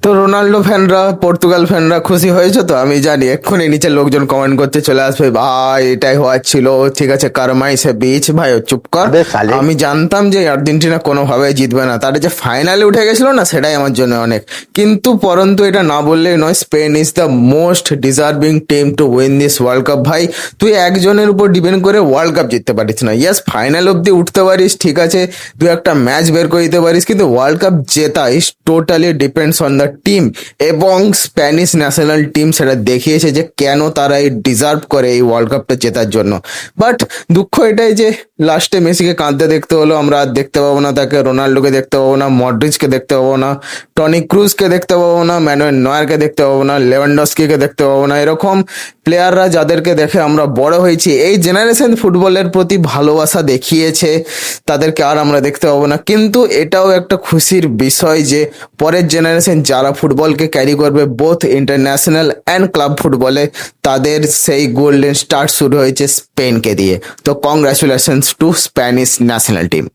তো Ronaldo ফ্যানরা, Portugal ফ্যানরা খুশি হয়েছে তো? আমি জানি এক্ষুনি নিচে লোকজন কমেন্ট করতে চলে আসবে, ভাই এটাই হওয়ার ছিল, ঠিক আছে কারমাই সে বিচ। ভাই ও চুপ কর। अबे साले। আমি জানতাম যে আর্জেন্টিনা কোনোভাবে জিতবে না, তারা যে ফাইনালে উঠে গেছিল না, সেটাই আমার জন্য অনেক। কিন্তু পরন্তু এটা না বললেই নয়, Spain is the most deserving team to win this world cup. ভাই তুই একজনের উপর ডিপেন্ড করে ওয়ার্ল্ড কাপ জিততে পারিস না। ইয়াস, ফাইনাল অব্দি উঠতে পারিস, ঠিক আছে, তুই একটা ম্যাচ বের করে দিতে পারিস, কিন্তু ওয়ার্ল্ড কাপ জেতা is totally depends on the team. এবং স্প্যানিশ ন্যাশনাল টিম সেটা দেখিয়েছে যে কেন তারা এই ডিজার্ভ করে এই ওয়ার্ল্ড কাপটা জেতার জন্য। বাট দুঃখ এটাই যে লাস্টে মেসিকে কাঁদতে দেখতে হলো। আমরা আর দেখতে পাবো না তাকে, রোনাল্ডোকে দেখতে পাবো না, মডরিচকে দেখতে পাবো না, টনি ক্রুজকে দেখতে পাবো না, ম্যানুয়েল নয়ারকে দেখতে পাবো না, লেভানডস্কিকে দেখতে পাবো না। এরকম প্লেয়াররা যাদেরকে দেখে আমরা বড় হয়েছি, এই জেনারেশন ফুটবলের প্রতি ভালোবাসা দেখিয়েছে, তাদেরকে আর আমরা দেখতে পাবো না। কিন্তু এটাও একটা খুশির বিষয় যে পরের জেনারেশন যারা ফুটবলকে ক্যারি করবে বোথ ইন্টারন্যাশনাল অ্যান্ড ক্লাব ফুটবলে, তাদের সেই গোল্ডেন স্টার্ট শুরু হয়েছে স্পেনকে দিয়ে। তো congratulations to Spanish national team.